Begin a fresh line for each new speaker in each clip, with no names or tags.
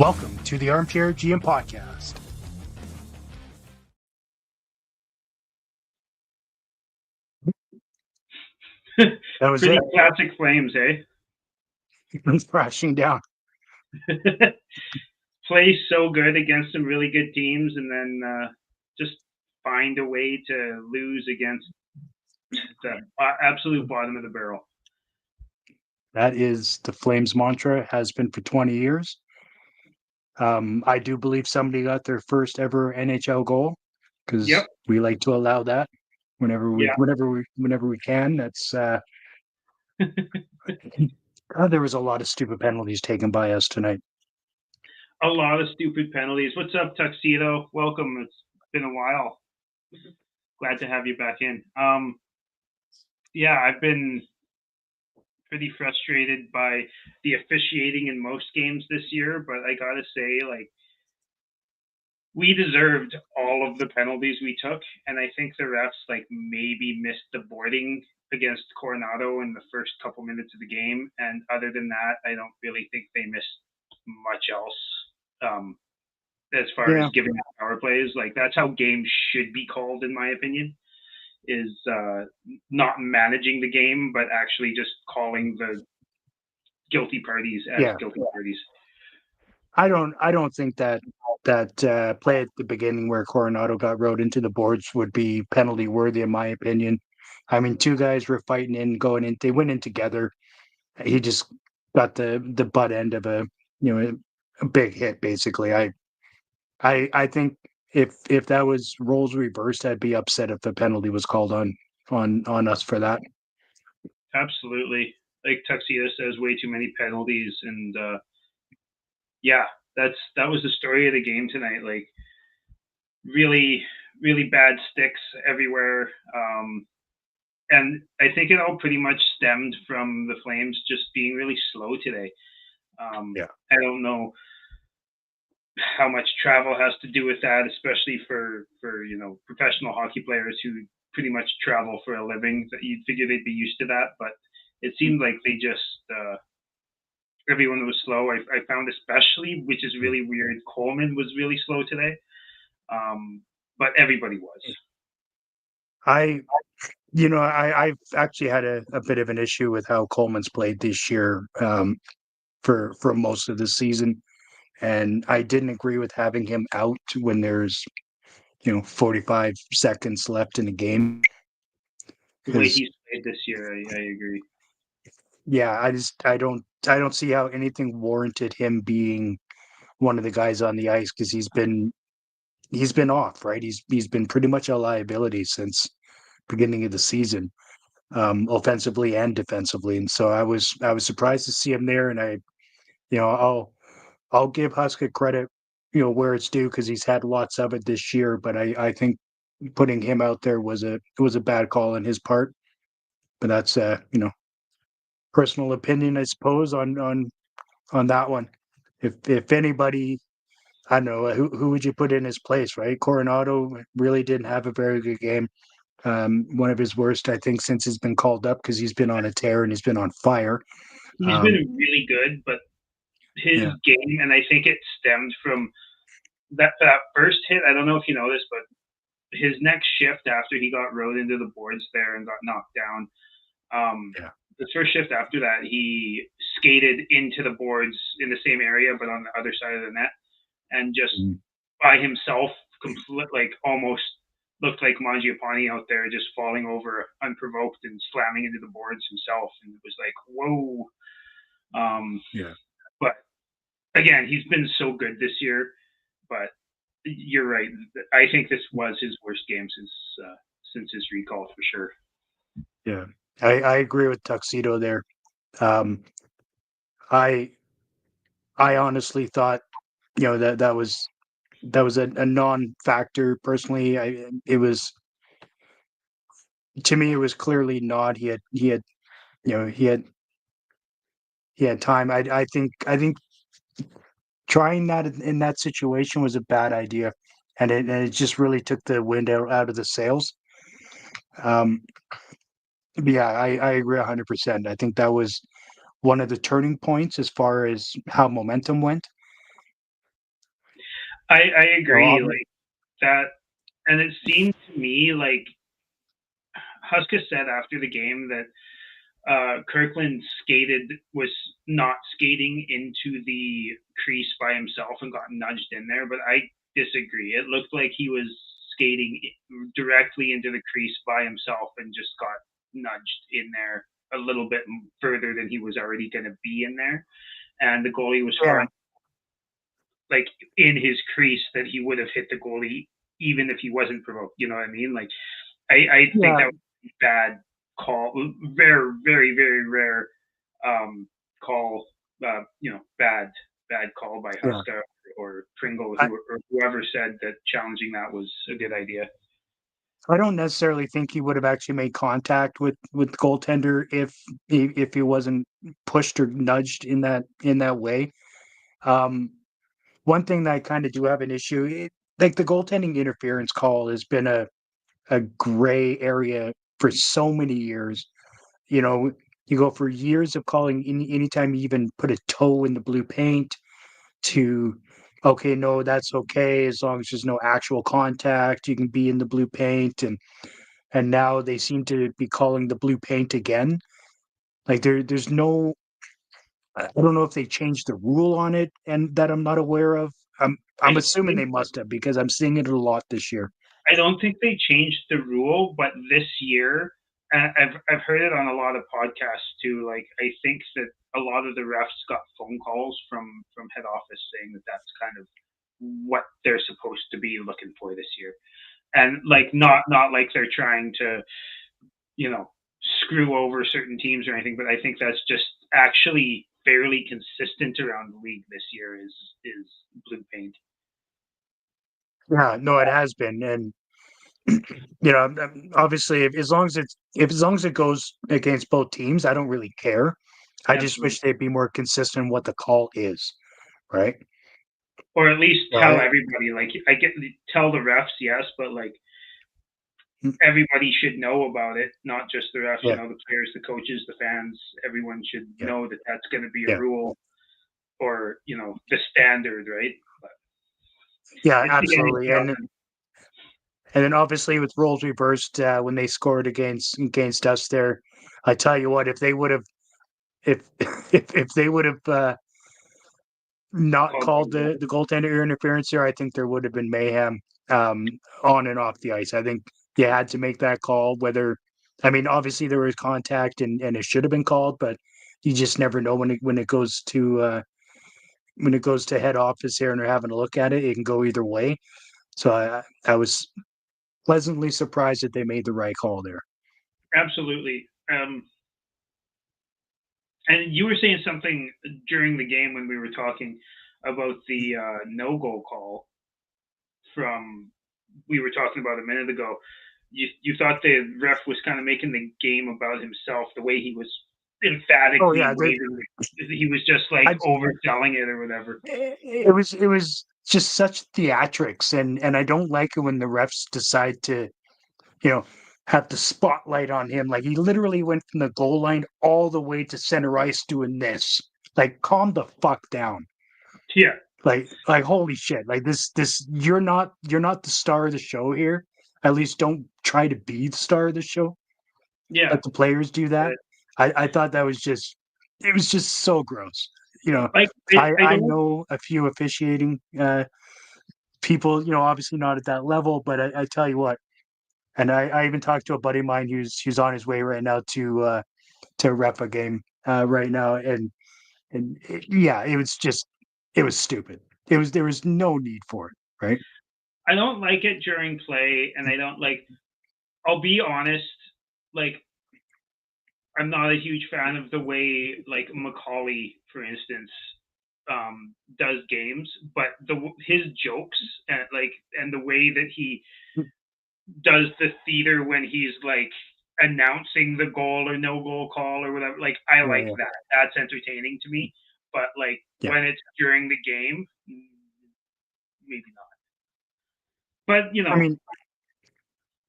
Welcome to the Armchair GM Podcast. That was
Pretty
it.
classic Flames, eh?
It's crashing down.
Play so good against some really good teams, and then just find a way to lose against the absolute bottom of the barrel.
That is the Flames mantra, has been for 20 years. I do believe somebody got their first ever NHL goal because
Yep.
we like to allow that whenever we can. That's there was a lot of stupid penalties taken by us tonight.
A lot of stupid penalties. What's up, Tuxedo? Welcome. It's been a while. Glad to have you back in. Yeah, I've been pretty frustrated by the officiating in most games this year, but I gotta say, like, we deserved all of the penalties we took, and I think the refs like maybe missed the boarding against Coronado in the first couple minutes of the game, and other than that, I don't really think they missed much else. As far as giving out power plays, like that's how games should be called, in my opinion, is not managing the game, but actually just calling the guilty parties as guilty parties.
I don't think that play at the beginning where Coronado got rode into the boards would be penalty worthy, in my opinion. I mean, two guys were fighting in, going in. They went in together. He just got the butt end of a big hit. Basically, I think if that was roles reversed, I'd be upset if the penalty was called on us for that.
Absolutely, like Tuxedo says, way too many penalties, and yeah, that was the story of the game tonight. Like really, really bad sticks everywhere. And I think it all pretty much stemmed from the Flames just being really slow today. I don't know how much travel has to do with that, especially for professional hockey players who pretty much travel for a living. That you'd figure they'd be used to that, but it seemed like they just everyone was slow. I found especially, which is really weird, Coleman was really slow today, but everybody was.
I've actually had a bit of an issue with how Coleman's played this year for most of the season, and I didn't agree with having him out when there's 45 seconds left in the game.
The way he's played this year, I agree.
Yeah, I don't see how anything warranted him being one of the guys on the ice because he's been off, right? He's been pretty much a liability since beginning of the season, offensively and defensively. And so I was surprised to see him there. And I'll give Huska credit, where it's due because he's had lots of it this year. But I think putting him out there was a bad call on his part. But that's personal opinion, I suppose, on that one. If anybody, I don't know who would you put in his place, right? Coronado really didn't have a very good game. One of his worst, I think, since he's been called up because he's been on a tear and he's been on fire.
He's been really good, but his game, and I think it stemmed from that first hit. I don't know if you know this, but his next shift after he got rode into the boards there and got knocked down, the first shift after that, he skated into the boards in the same area, but on the other side of the net, and just by himself, almost looked like Mangiapane out there, just falling over unprovoked and slamming into the boards himself, and it was like, whoa. But again, he's been so good this year. But you're right. I think this was his worst game since his recall for sure.
Yeah, I agree with Tuxedo there. I honestly thought that was a non-factor. Personally, it was, to me, it was clearly not. He had time. I think trying that in that situation was a bad idea, and it just really took the wind out of the sails. Yeah, I agree 100%. I think that was one of the turning points as far as how momentum went.
I agree.
Well,
Like that, and it seemed to me like Huska said after the game that Kirkland was not skating into the crease by himself and got nudged in there, but I disagree. It looked like he was skating directly into the crease by himself and just got nudged in there a little bit further than he was already going to be in there. And the goalie was
yeah,
far like in his crease that he would have hit the goalie even if he wasn't provoked. You know what I mean? Like I think
yeah,
that was a bad call, very, very, very rare call. Bad call by
yeah.
Huska or Pringle,
I,
or whoever said that challenging that was a good idea.
I don't necessarily think he would have actually made contact with the goaltender if he wasn't pushed or nudged in that way. Um, One thing that I kind of do have an issue, like the goaltending interference call has been a gray area for so many years. You know, you go for years of calling anytime you even put a toe in the blue paint to, okay, no, that's okay as long as there's no actual contact. You can be in the blue paint, and now they seem to be calling the blue paint again. Like there's no, I don't know if they changed the rule on it and that I'm not aware of.
I
I'm
don't
assuming
think
they must have because I'm seeing it a lot this year.
I don't think they changed the rule, but this year, I've heard it on a lot of podcasts too. Like I think that a lot of the refs got phone calls from head office saying that that's kind of what they're supposed to be looking for this year, and like not like they're trying to you know screw over certain teams or anything, but I think that's just actually fairly consistent around the league this year is blue paint.
Yeah, no, it has been, and obviously, if as long as it goes against both teams, I don't really care. I just
Absolutely.
wish they'd be more consistent in what the call is, right?
Or at least
No,
tell everybody. Like I get tell the refs, yes, but like
mm,
everybody should know about it, not just the refs.
yeah,
The players, the coaches, the fans. Everyone should
yeah,
know that that's going to be a
yeah,
rule or the standard, right? But
yeah,
it's the
absolutely,
NHL.
and then obviously with roles reversed when they scored against us there, I tell you what, if they would have if if they would have not
Called
called the goaltender interference there, I think there would have been mayhem on and off the ice. I think you had to make that call. Whether, I mean, obviously there was contact and it should have been called, but you just never know when it goes to head office here and they're having a look at it. It can go either way. So I was pleasantly surprised that they made the right call there.
Absolutely. And you were saying something during the game when we were talking about the no goal call from we were talking about a minute ago. You thought the ref was kind of making the game about himself, the way he was
Oh
emphatically
yeah,
waving. He was just like
I,
overselling it or whatever.
it was just such theatrics, and I don't like it when the refs decide to you know, have the spotlight on him. Like he literally went from the goal line all the way to center ice doing this. Like, calm the fuck down.
Yeah,
Like holy shit. Like this you're not the star of the show here. At least don't try to be the star of the show.
yeah.
Let the players do that. I thought that was just it was just so gross. You know,
Like I
I
don't.
know a few officiating people, obviously not at that level, but I tell you what, and I even talked to a buddy of mine who's on his way right now to ref a game right now, yeah, it was stupid. There was no need for it, right?
I don't like it during play, and I don't like. I'll be honest. Like I'm not a huge fan of the way like Macaulay, for instance, does games, but his jokes and the way that he does the theater when he's like announcing the goal or no goal call or whatever. Like I
Yeah,
like
yeah,
that. That's entertaining to me. But like
yeah.
when it's during the game, maybe not. But
I mean,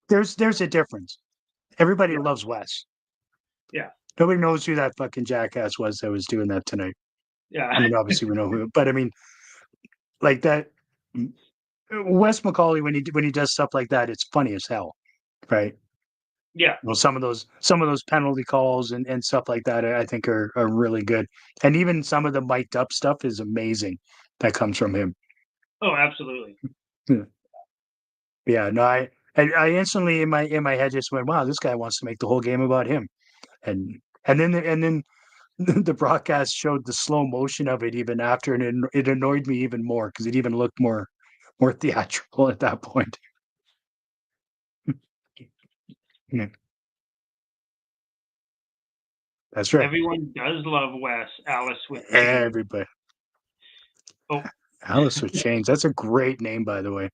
there's a difference. Everybody
yeah,
loves Wes.
yeah,
Nobody knows who that fucking jackass was that was doing that tonight.
yeah,
I mean, obviously we know who, but I mean, like that. Wes McCauley, when he does stuff like that, it's funny as hell, right?
Yeah.
Well, some of those penalty calls and stuff like that, I think are really good. And even some of the mic'd up stuff is amazing that comes from him.
Oh, absolutely.
Yeah, no, I instantly in my head just went, wow, this guy wants to make the whole game about him. And then the broadcast showed the slow motion of it even after, and it annoyed me even more because it even looked more theatrical at that point. Yeah, that's right.
Everyone does love Wes. Alice with change.
Everybody.
Oh,
Alice with Chains. That's a great name, by the way.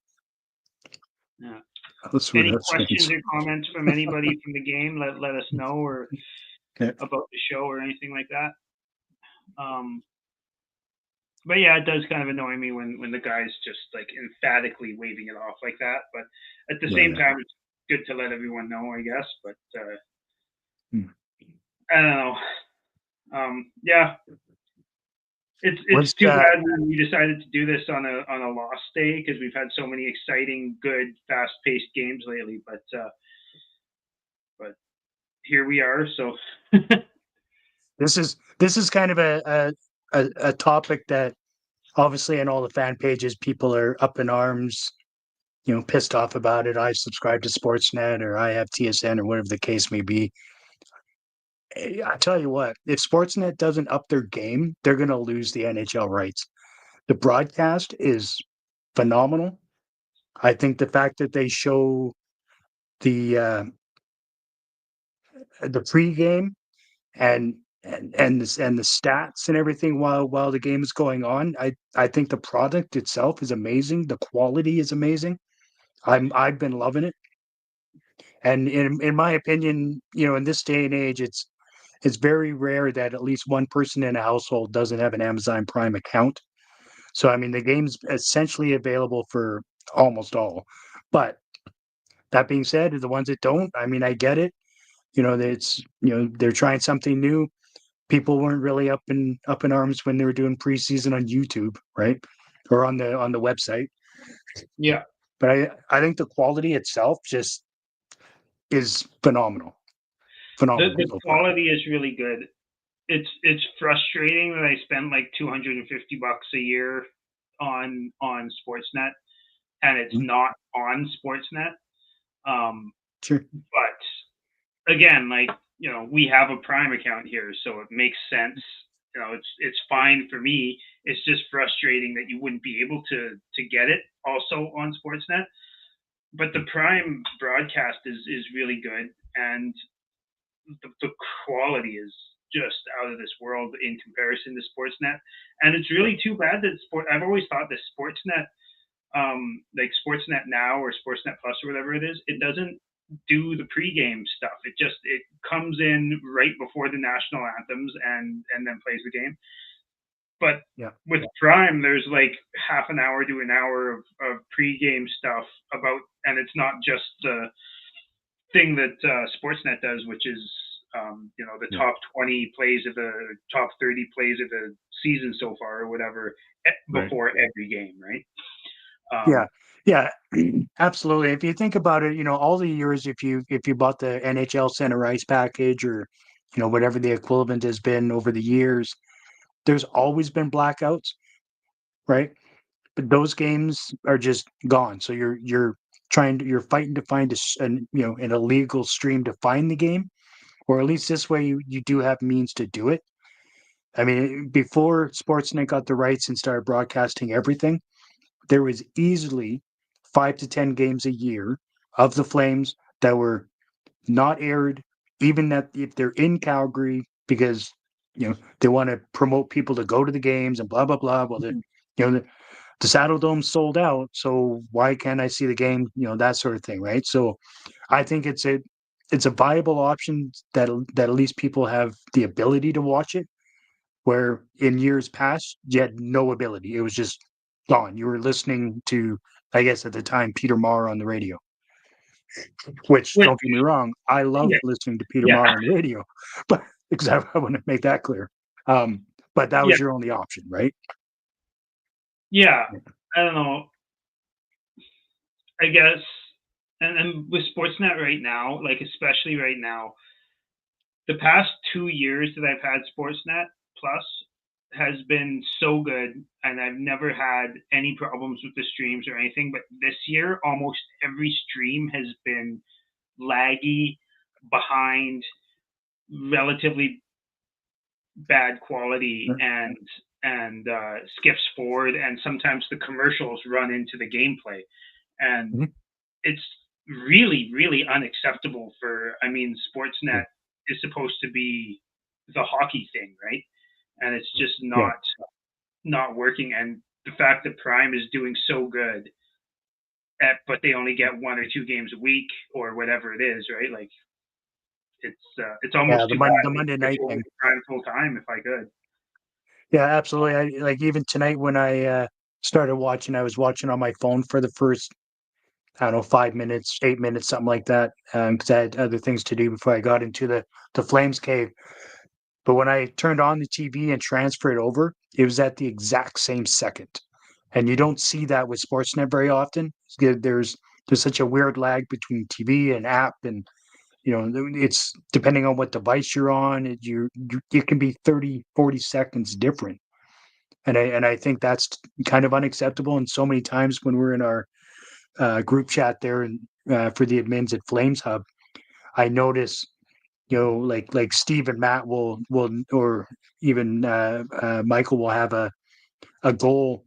yeah.
Alice
Any
with
questions
Chains.
or comments from anybody from the game? Let us know, or
Yeah.
about the show or anything like that. But yeah, it does kind of annoy me when the guy's just like emphatically waving it off like that. But at the same
Yeah.
time, it's good to let everyone know, I guess. But
Hmm.
I don't know. Yeah, it's
What's
too bad we decided to do this on a lost day because we've had so many exciting, good, fast paced games lately. But here we are. So
this is kind of a topic that obviously in all the fan pages people are up in arms, pissed off about it. I subscribe to Sportsnet or I have TSN or whatever the case may be. I tell you what, if Sportsnet doesn't up their game, they're going to lose the NHL rights. The broadcast is phenomenal. I think the fact that they show the pregame and the stats and everything while the game is going on, I think the product itself is amazing. The quality is amazing. I've been loving it. And in my opinion, in this day and age, it's very rare that at least one person in a household doesn't have an Amazon Prime account. So I mean, the game's essentially available for almost all. But that being said, the ones that don't, I mean, I get it. They're trying something new. People weren't really up in arms when they were doing preseason on YouTube, right? Or on the website.
yeah,
But I think the quality itself just is phenomenal. Phenomenal
the
so far.
quality is really good. It's frustrating that I spend like $250 a year on Sportsnet and it's
Mhm.
not on Sportsnet. Um,
Sure.
but again, like we have a Prime account here, so it makes sense. It's fine for me. It's just frustrating that you wouldn't be able to get it also on Sportsnet. But the Prime broadcast is really good, and the quality is just out of this world in comparison to Sportsnet. And it's really too bad that I've always thought that Sportsnet, like Sportsnet Now or Sportsnet Plus or whatever it is, it doesn't do the pregame stuff. It comes in right before the national anthems and then plays the game. But
Yeah.
with Prime, there's like half an hour to an hour of pregame stuff about, and it's not just the thing that Sportsnet does, which is the
Yeah.
top 20 plays of the top 30 plays of the season so far or whatever
Right.
before every game, right?
Yeah. Yeah. Absolutely. If you think about it, all the years if you bought the NHL Center Ice package or whatever the equivalent has been over the years, there's always been blackouts, right? But those games are just gone. So you're fighting to find an illegal stream to find the game, or at least this way you do have means to do it. I mean, before Sportsnet got the rights and started broadcasting everything, there was easily 5 to 10 games a year of the Flames that were not aired, even that if they're in Calgary because they want to promote people to go to the games and blah blah blah. Well, the Saddle Dome sold out, so why can't I see the game? That sort of thing, right? So I think it's a viable option that at least people have the ability to watch it. Where in years past you had no ability; it was just gone. You were listening to, I guess at the time, Peter Maher on the radio. Which,
Which,
don't get me wrong, I love
yeah,
listening to Peter
yeah,
Maher on the radio, but because I want to make that clear. But that
yeah,
was your only option, right?
yeah. I don't know. I guess, and with Sportsnet right now, like especially right now, the past 2 years that I've had Sportsnet Plus has been so good, and I've never had any problems with the streams or anything. But this year, almost every stream has been laggy, behind, relatively bad quality, and skips forward, and sometimes the commercials run into the gameplay, and
Mhm.
it's really, really unacceptable for. I mean,
Yeah.
Sportsnet is supposed to be the hockey thing, right? And it's just
Yeah.
not working. And the fact that Prime is doing so good, but they only get 1 or 2 games a week or whatever it is, right? Like it's
Yeah.
almost
The
too bad.
The
Like
Monday
switch
night
over
thing.
to Prime full time if I could.
Yeah, absolutely. I like even tonight when I started watching, I was watching on my phone for the first, I don't know, 5 minutes, 8 minutes, something like that, because I had other things to do before I got into the Flames cave. But when I turned on the TV and transferred over, it was at the exact same second. And you don't see that with Sportsnet very often. There's such a weird lag between TV and app, and it's depending on what device you're on, it can be 30, 40 seconds different. And I think that's kind of unacceptable. And so many times when we're in our group chat there and for the admins at Flames Hub, I notice like Steve and Matt will or even Michael will have a goal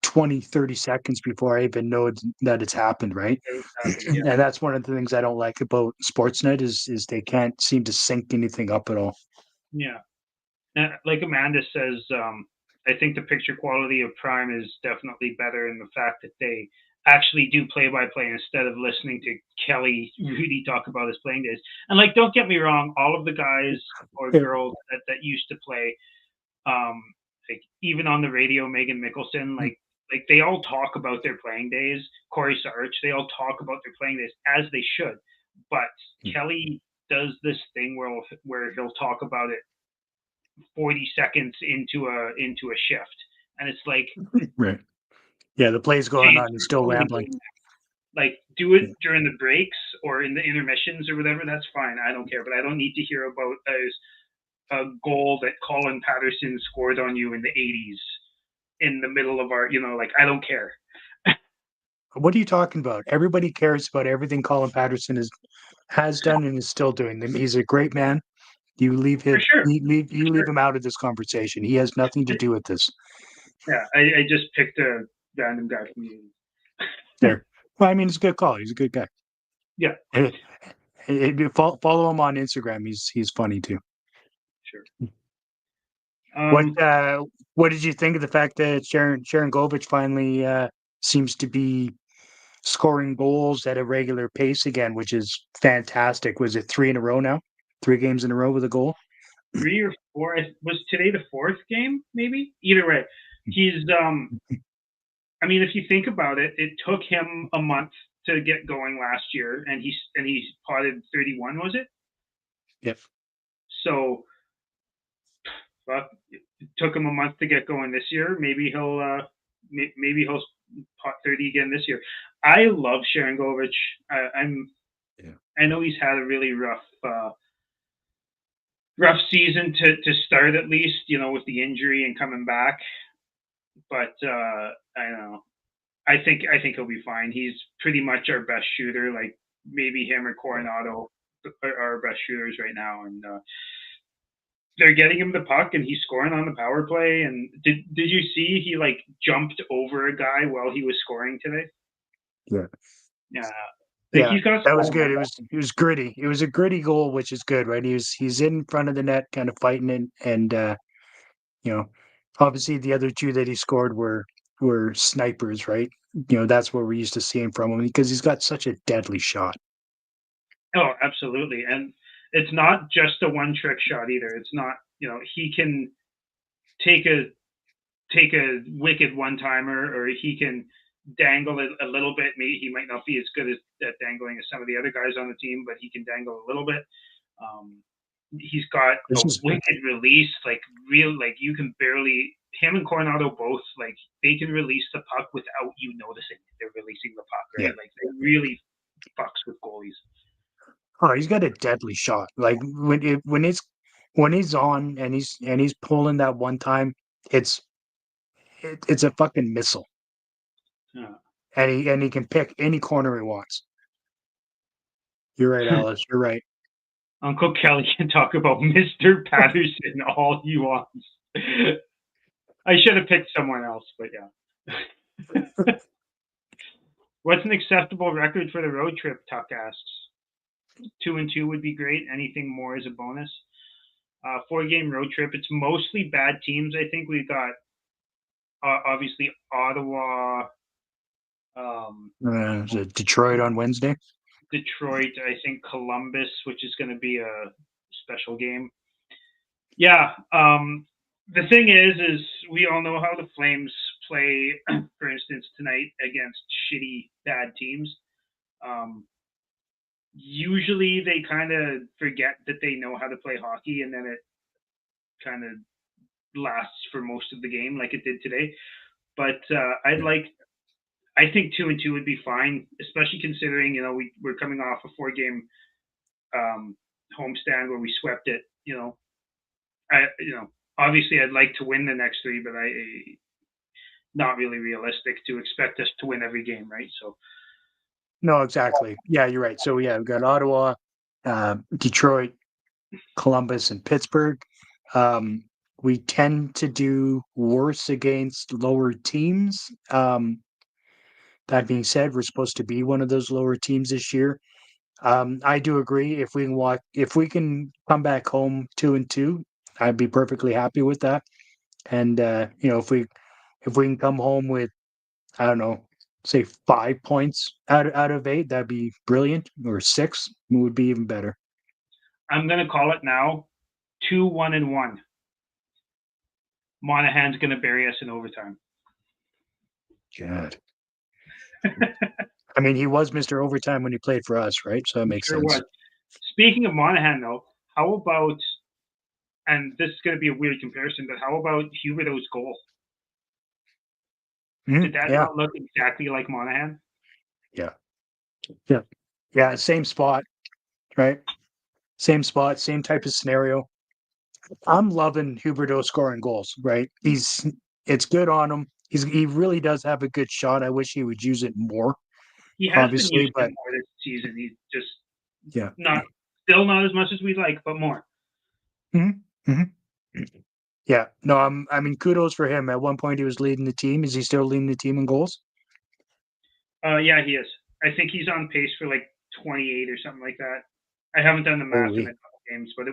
20, 30 seconds before I even know that it's happened, right?
It happened,
And that's one of the things I don't like about Sportsnet is they can't seem to sync anything up at all.
yeah. Like Amanda says, I think the picture quality of Prime is definitely better in the fact that they actually do play by play instead of listening to Kelly really talk about his playing days. And like, don't get me wrong, all of the guys or
Yeah.
girls that used to play, um, like even on the radio, Megan Mickelson, like they all talk about their playing days. Corey Sarch, they all talk about their playing days as they should. But Kelly does this thing where he'll talk about it 40 seconds into a shift, and it's like,
Right. Yeah, the play's going
geez,
on and
you're
still
only
rambling.
doing like do it during the breaks or in the intermissions or whatever. That's fine. I don't care, but I don't need to hear about a goal that Colin Patterson scored on you in the 80s in the middle of our, like I don't care.
What are you talking about? Everybody cares about everything Colin Patterson has done and is still doing. He's a great man.
For sure, for
You leave
sure.
him out of this conversation. He has nothing to do with this.
Yeah, I just picked a random guy from the 80s.
There. Well, I mean, it's a good call. He's a good guy.
Yeah,
Follow him on Instagram. He's funny too.
sure.
What
Um,
uh, what did you think of the fact that Sharon Govich finally seems to be scoring goals at a regular pace again, which is fantastic. Was it three in a row now? 3 games in a row with a goal?
3 or 4. Was today the fourth game? Maybe. Either way, he's. I mean, if you think about it, it took him a month to get going last year, and he's potted 31. Was it?
Yep.
So, but it took him a month to get going this year. Maybe he'll pot 30 again this year. I love Sharon Govich. I'm.
Yeah.
I know he's had a really rough season to start, at least, with the injury and coming back. But I don't know. I think he'll be fine. He's pretty much our best shooter. Like maybe him or Coronado are our best shooters right now, and they're getting him the puck, and he's scoring on the power play. And did you see he like jumped over a guy while he was scoring today?
Yeah.
Yeah, like
Yeah,
he's got
that was
some.
good. It was gritty. It was a gritty goal, which is good, right? He's in front of the net, kind of fighting it, and you know, obviously the other two that he scored were snipers, right? That's what we're used to seeing from him because he's got such a deadly shot.
Oh, absolutely, and it's not just a one trick shot either. It's not. He can take a take a wicked one timer, or he can dangle it a little bit. Maybe he might not be as good at dangling as some of the other guys on the team, but he can dangle a little bit. Um, he's got a
This is
wicked release, like real, like you can barely him and Coronado both, like, they can release the puck without you noticing they're releasing the puck, right?
Yeah.
Like, they really fucks with goalies.
Oh, he's got a deadly shot. Like when he's on and he's pulling that one time, it's a fucking missile.
Yeah.
And he can pick any corner he wants. You're right, Alice. You're right.
Uncle Kelly can talk about Mr. Patterson all he wants. I should have picked someone else, but yeah. What's an acceptable record for the road trip? Tuck asks. 2-2 would be great. Anything more is a bonus. 4-game road trip. It's mostly bad teams. I think we've got obviously Ottawa,
Is it Detroit on Wednesday?
Detroit. I think Columbus, which is going to be a special game. Yeah. The thing is we all know how the Flames play. For instance, tonight against shitty bad teams. Usually they kind of forget that they know how to play hockey, and then it kind of lasts for most of the game, like it did today. But I think 2-2 would be fine, especially considering we're coming off a 4-game homestand where we swept it. Obviously I'd like to win the next 3, but not really realistic to expect us to win every game, right? So.
No, exactly. Yeah, you're right. So yeah, we've got Ottawa, Detroit, Columbus, and Pittsburgh. We tend to do worse against lower teams. That being said, we're supposed to be one of those lower teams this year. I do agree. If we can come back home 2-2, I'd be perfectly happy with that. And if we can come home with, I don't know, say 5 points out of 8, that'd be brilliant. Or 6 would be even better.
I'm gonna call it now. 2-1-1. Monahan's gonna bury us in overtime.
God. I mean, he was Mr. Overtime when he played for us, right? So that makes sense.
Was. Speaking of Monahan, though, how about, and this is going to be a weird comparison, but how about Huberdeau's goal? Did that not look exactly like Monahan?
Yeah. Same spot, right? Same spot, same type of scenario. I'm loving Huberdeau scoring goals, right? It's good on him. He really does have a good shot. I wish he would use it more.
He has
obviously,
been using
but
it more this season. He's just
still
not as much as we'd like, but more.
Mm-hmm. Yeah, no, I mean, kudos for him. At one point, he was leading the team. Is he still leading the team in goals?
Yeah, he is. I think he's on pace for like 28 or something like that. I haven't done the math in a couple games, but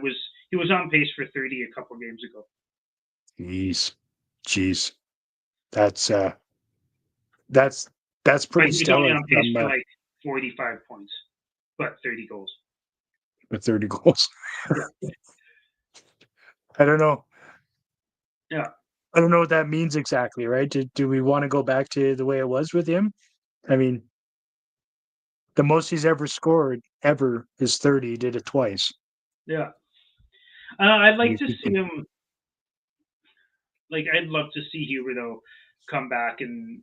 he was on pace for 30 a couple games ago.
Jeez, that's pretty stellar.
On pace for like 45 points, but 30 goals.
With 30 goals.
Yeah.
I don't know.
Yeah.
I don't know what that means exactly, right? Do we want to go back to the way it was with him? I mean, the most he's ever scored is 30. He did it twice.
Yeah. I'd like to see him. Like, I'd love to see Huberdeau come back and,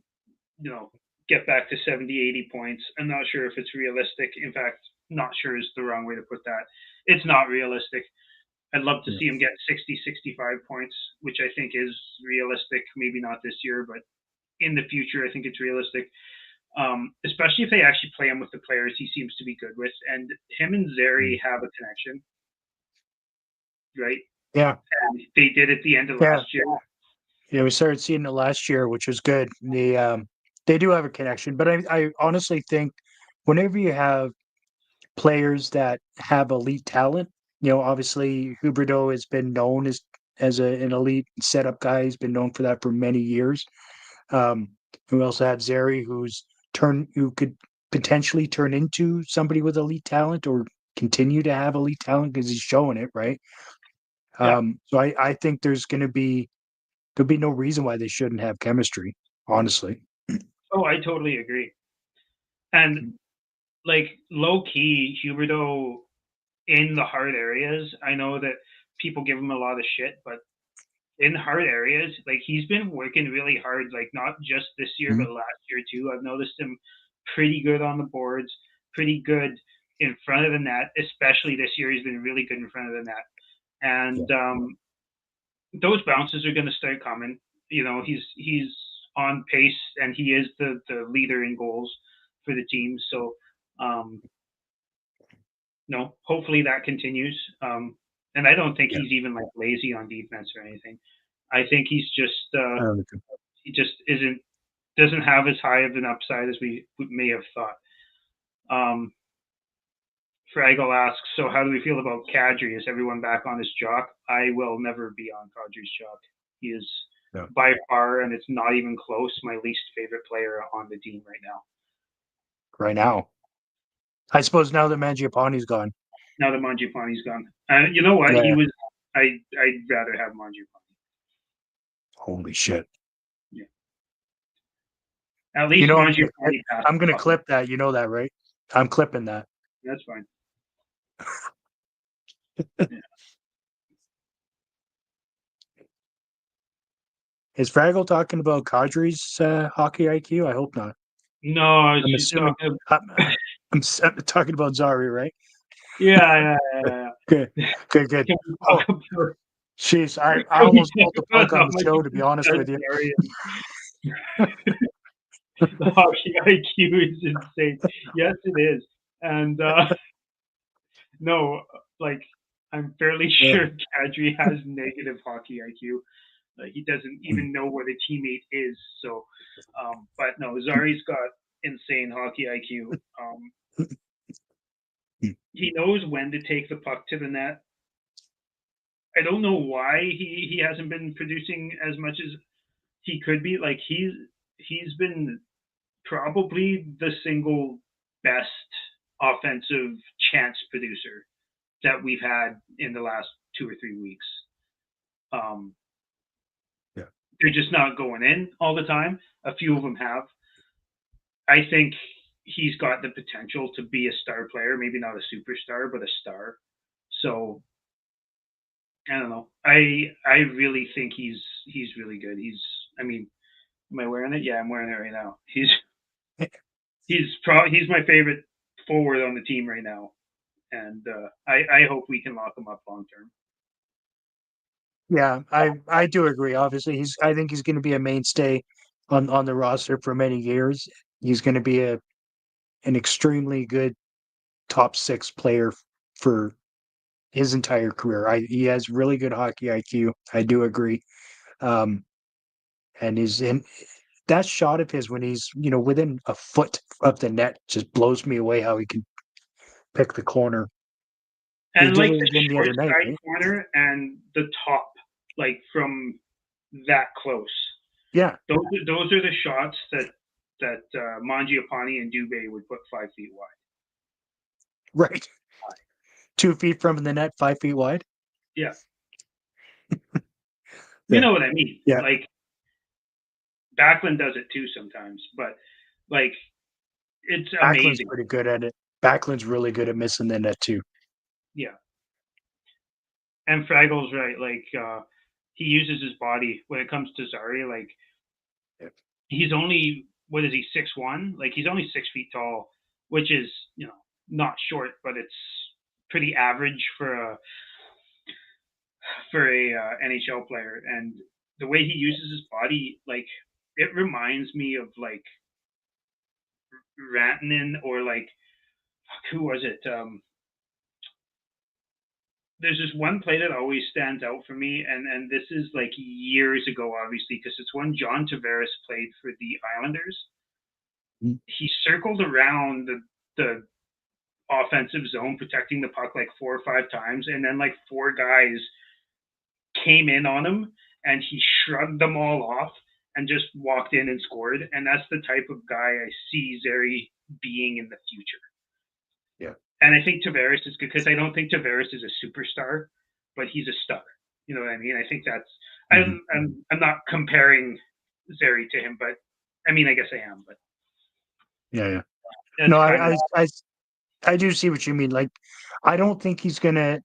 get back to 70, 80 points. I'm not sure if it's realistic. In fact, not sure is the wrong way to put that. It's not realistic. I'd love to see him get 60, 65 points, which I think is realistic. Maybe not this year, but in the future, I think it's realistic. Especially if they actually play him with the players he seems to be good with. And him and Zary have a connection, right?
Yeah.
And they did at the end of last year.
Yeah, we started seeing it last year, which was good. They do have a connection, but I honestly think whenever you have players that have elite talent, obviously Huberdeau has been known as an elite setup guy. He's been known for that for many years. We also have Zary, who could potentially turn into somebody with elite talent or continue to have elite talent because he's showing it, right? So I think there'll be no reason why they shouldn't have chemistry, honestly.
Oh, I totally agree. And like low key, Huberdeau in the hard areas, I know that people give him a lot of shit, but in hard areas. Like he's been working really hard, like not just this year,
Mhm.
but last year too. I've noticed him pretty good on the boards, pretty good in front of the net, especially this year. He's been really good in front of the net.
Yeah.
And those bounces are going to start coming. You know, he's on pace and he is the leader in goals for the team. So, um, no, hopefully that continues. And I don't think
Yeah.
he's even like lazy on defense or anything. I think he's just
I don't think-
he just doesn't have as high of an upside as we may have thought. Um, Fraggle asks, so how do we feel about Kadri? Is everyone back on his jock? I will never be on Kadri's jock. He is
No.
by far, and it's not even close, my least favorite player on the team right now.
Right now. I suppose now that Mangiapane's gone.
Now that Mangiapane's gone. And you know what?
Yeah.
He was I'd rather have Mangiapane.
Holy shit.
Yeah. At least Mangiapane passed.
I'm gonna clip that. You know that, right? I'm clipping that.
That's fine. Yeah.
Is Fraggle talking about Kadri's hockey IQ? I hope not.
No, I was
I'm
just
assuming
talking.
I'm talking about Zari, right?
Yeah.
Good.
Can
Oh,
we talk about
jeez, I
can we
almost
talk
pulled the
about
plug on
how
the show, to be honest with you.
The hockey IQ is insane. Yes, it is. And no, like I'm fairly
Yeah.
sure Kadri has negative hockey IQ. He doesn't even know what a teammate is. So, but no, Zari's got insane hockey IQ. He knows when to take the puck to the net. I don't know why he hasn't been producing as much as he could be. Like he's been probably the single best offensive chance producer that we've had in the last 2 or 3 weeks. Um,
Yeah.
they're just not going in all the time. A few of them have. I think he's got the potential to be a star player, maybe not a superstar, but a star. So I don't know. I really think he's really good. I mean, am I wearing it? Yeah, I'm wearing it right now. He's my favorite forward on the team right now, and I hope we can lock him up long term.
Yeah, I do agree. Obviously, I think he's going to be a mainstay on the roster for many years. He's going to be an extremely good top 6 player for his entire career. He has really good hockey IQ. I do agree. Um, and he's in that shot of his when he's within a foot of the net just blows me away how he can pick the corner. He
And
did
like
it
the
again the
short
other night,
side
right?
corner and the top, like from that close.
Yeah,
Those are the shots that Mangiapane and Dubé would put 5 feet wide.
right. 2 feet from the net, 5 feet wide.
Yeah.
Yeah.
You know what I mean?
Yeah.
Like Backlund does it too sometimes, but like it's
Backlund's
amazing.
pretty good at it. Backlund's really good at missing the net too.
Yeah. And Fraggle's right. Like he uses his body when it comes to Zari. Like
Yeah.
he's only what is he 6'1"? Like he's only 6 feet tall, which is not short, but it's pretty average for a NHL player. And the way he uses his body, like it reminds me of like Rantanen or like who was it? There's this one play that always stands out for me, and this is like years ago, obviously, because it's when John Tavares played for the Islanders.
Mm.
He circled around the offensive zone, protecting the puck like 4 or 5 times, and then like 4 guys came in on him, and he shrugged them all off and just walked in and scored. And that's the type of guy I see Zary being in the future.
Yeah.
And I think Tavares is good because I don't think Tavares is a superstar, but he's a star. You know what I mean? I think that's I'm not comparing Zary to him, but I mean I guess I am, but
Yeah.
that's
No,
kind of
I do see what you mean. Like, I don't think he's gonna.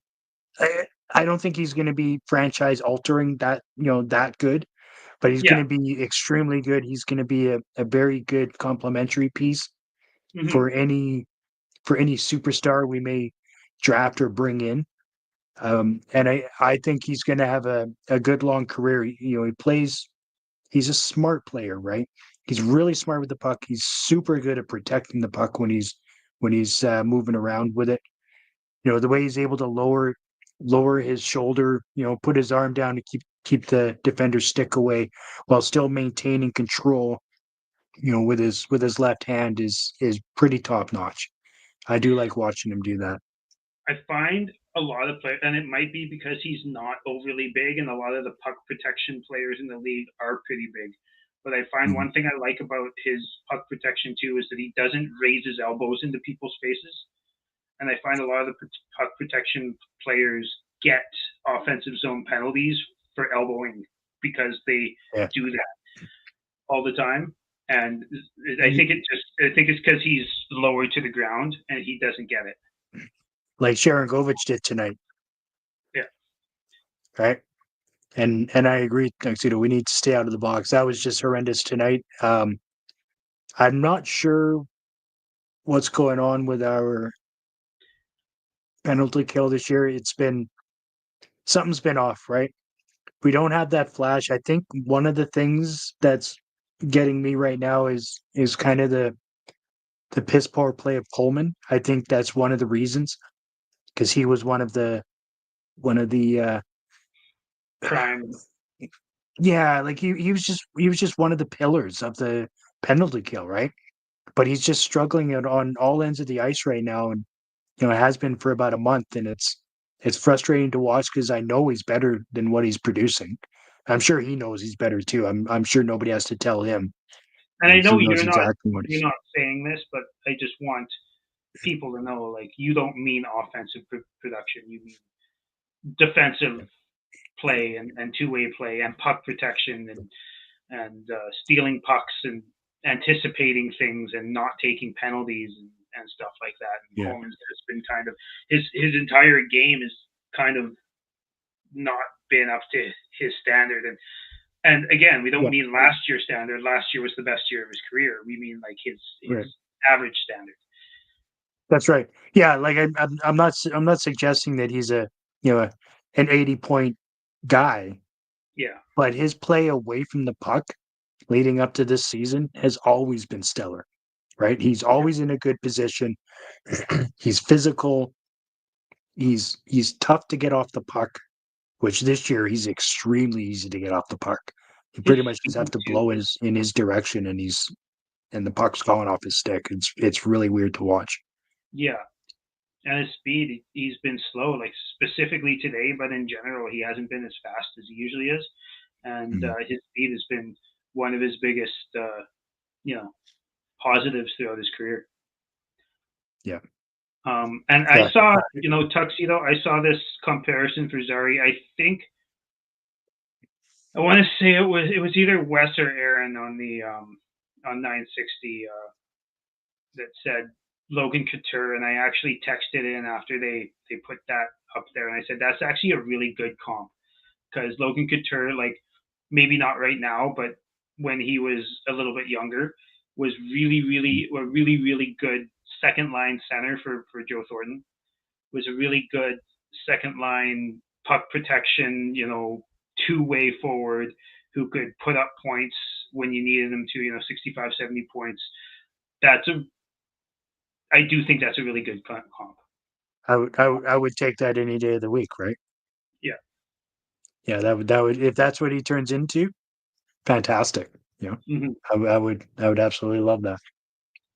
I don't think he's going to be franchise altering that good, but he's
Yeah.
going to be extremely good. He's going to be a very good complementary piece
Hmm.
for any superstar we may draft or bring in. And I think he's going to have a good long career. He's a smart player, right? He's really smart with the puck. He's super good at protecting the puck when he's moving around with it. The way he's able to lower his shoulder, put his arm down to keep the defender's stick away while still maintaining control, with his left hand is pretty top notch. I do like watching him do that.
I find a lot of players, and it might be because he's not overly big, and a lot of the puck protection players in the league are pretty big. But I find
Mhm.
one thing I like about his puck protection too is that he doesn't raise his elbows into people's faces. And I find a lot of the puck protection players get offensive zone penalties for elbowing because they
Yeah.
do that all the time. And
He-
I think it's because he's lower to the ground and he doesn't get it.
like Sharon Govich did tonight,
Yeah.
right? And I agree, Tuxedo. We need to stay out of the box. That was just horrendous tonight. I'm not sure what's going on with our penalty kill this year. Something's been off, right? We don't have that flash. I think one of the things that's getting me right now is kind of the piss poor play of Coleman. I think that's one of the reasons because he was one of the
Prime.
yeah, like he was just one of the pillars of the penalty kill, right? But he's just struggling on all ends of the ice right now, and it has been for about a month, and it's frustrating to watch because I know he's better than what he's producing. I'm sure he knows he's better too. I'm sure nobody has to tell him.
And I
He
know
knows exactly what
you're
he's.
not saying this, but I just want people to know like you don't mean offensive production. You mean defensive play and two-way play and puck protection and stealing pucks and anticipating things and not taking penalties and stuff like that. And
Yeah,
Coleman's just been kind of his entire game is kind of not been up to his standard. And again, we don't
yeah,
mean last year's standard. Last year was the best year of his career. We mean like his
right.
average standard.
That's right. Yeah, like I'm not suggesting that he's an 80-point guy,
Yeah,
but his play away from the puck leading up to this season has always been stellar, right? He's
yeah,
always in a good position. He's physical. He's tough to get off the puck, which this year he's extremely easy to get off the puck. You
his
pretty much just have
speed
to
too
blow
is
in his direction, and the puck's going off his stick. It's really weird to watch.
yeah. And his speed, he's been slow, like specifically today, but in general, he hasn't been as fast as he usually is. And
Mhm.
his speed has been one of his biggest, you know, positives throughout his career.
Yeah,
And I
yeah.
saw, Tuxedo. I saw this comparison for Zari. I think I want to say it was either Wes or Aaron on the on 960 that said Logan Couture, and I actually texted in after they put that up there, and I said that's actually a really good comp because Logan Couture, like maybe not right now, but when he was a little bit younger, was really good second line center for Joe Thornton. Was a really good second line puck protection, two-way forward who could put up points when you needed them to, 65, 70 points. That's a I do think that's a really good comp.
I would take that any day of the week, right?
Yeah.
Yeah, that would if that's what he turns into, fantastic. You know,
Hmm.
I would absolutely love that.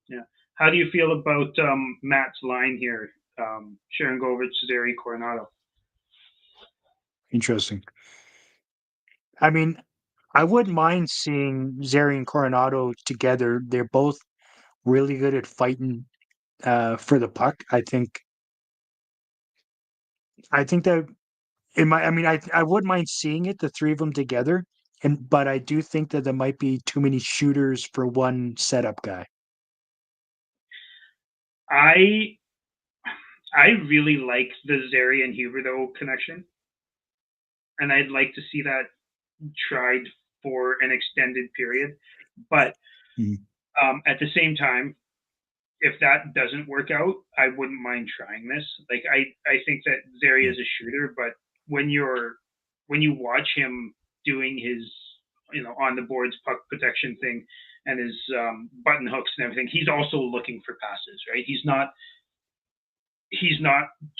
Yeah. How do you feel about Matt's line here? Sharon Govich, Zary Coronado.
Interesting. I mean, I wouldn't mind seeing Zary and Coronado together. They're both really good at fighting for the puck. I think that I wouldn't mind seeing it, the three of them together. But I do think that there might be too many shooters for one setup guy.
I I really like the Zary and Huberto connection. and I'd like to see that tried for an extended period. But
Mhm.
at the same time, if that doesn't work out, I wouldn't mind trying this. Like I think that Zeri
Yeah.
is a shooter, but when you watch him doing his on the boards puck protection thing and his button hooks and everything, he's also looking for passes, right? He's not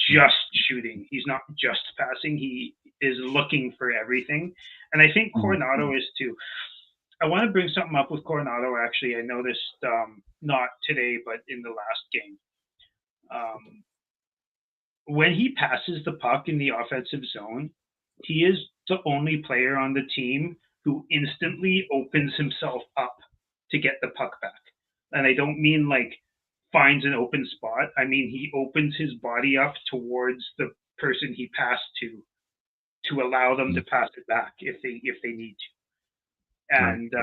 just shooting. He's not just passing. He is looking for everything, and I think
Mhm.
Coronado is too. I want to bring something up with Coronado. Actually, I noticed not today, but in the last game, um, when he passes the puck in the offensive zone, he is the only player on the team who instantly opens himself up to get the puck back. And I don't mean like finds an open spot. I mean he opens his body up towards the person he passed to allow them to
Mhm.
pass it back if they need to.
Right.
And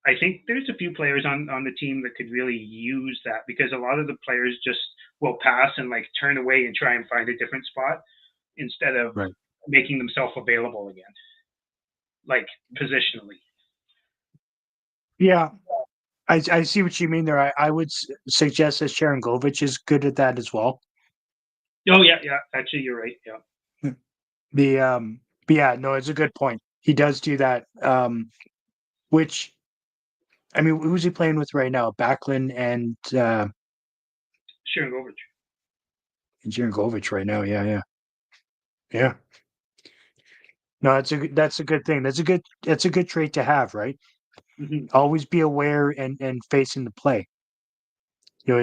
I think there's a few players on the team that could really use that because a lot of the players just will pass and like turn away and try and find a different spot instead of
Right.
making themselves available again, like positionally.
Yeah. I see what you mean there. I would suggest that Sharon Govich is good at that as well.
Oh yeah, yeah. Actually, you're right. Yeah.
The but yeah, no, it's a good point. He does do that. Which I mean, who's he playing with right now? Backlund
Sharon Govich.
and Jarenkovic right now. Yeah, yeah, yeah. No, that's a good thing. That's a good trait to have, right?
Mm-hmm.
Always be aware and facing the play. You know,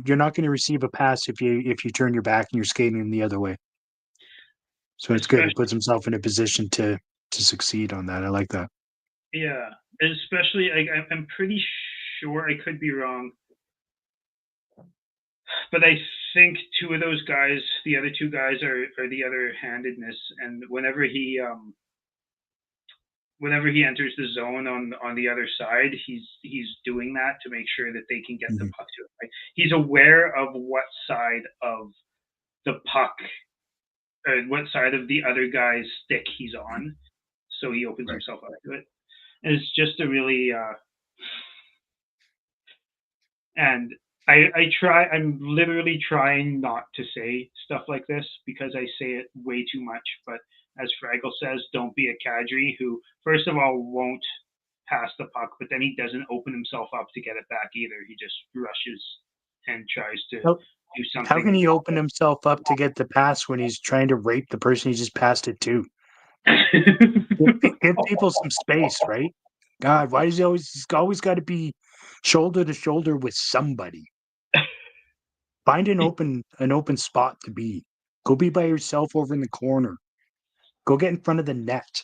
you're not going to receive a pass if you turn your back and you're skating the other way. So it's good. He
Especially,
puts himself in a position to succeed on that. I like that.
yeah. Especially, I'm pretty sure I could be wrong, but I think two of those guys, the other two guys, are the other handedness, and whenever he enters the zone on the other side, he's doing that to make sure that they can get the
Mhm.
puck to him. Right? He's aware of what side of the puck, or what side of the other guy's stick he's on, so he opens
Right.
himself up to it. And it's just a really and I'm literally trying not to say stuff like this because I say it way too much. But as Fraggle says, don't be a Kadri who, first of all, won't pass the puck, but then he doesn't open himself up to get it back either. He just rushes and tries to
How,
do
how can
something.
he open himself up to get the pass when he's trying to rape the person he just passed it to? Give people some space, right? God, why does he always he's always got to be shoulder to shoulder with somebody? Find an open spot to be. Go be by yourself over in the corner. Go get in front of the net.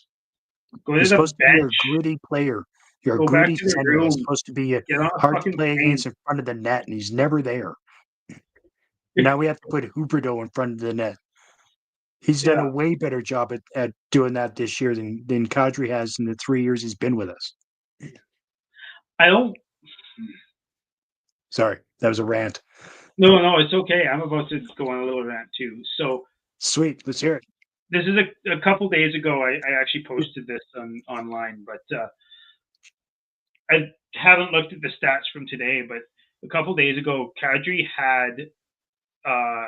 Go
You're
to the
supposed to be a
bench.
gritty player. You're a
Go back
gritty
to the
center. He's
room.
supposed to be
Get on a
hard to
fucking
play
plane.
against in front of the net, and he's never there. Now we have to put Huberdeau in front of the net. He's done a
Yeah,
way better job at doing that this year than Kadri has in the 3 years he's been with us.
I don't.
Sorry, that was a rant.
No, no, it's okay. I'm about to go on a little rant too. So
Sweet, let's hear it.
this is a couple days ago. I actually posted this online, but I haven't looked at the stats from today. But a couple days ago, Kadri had uh,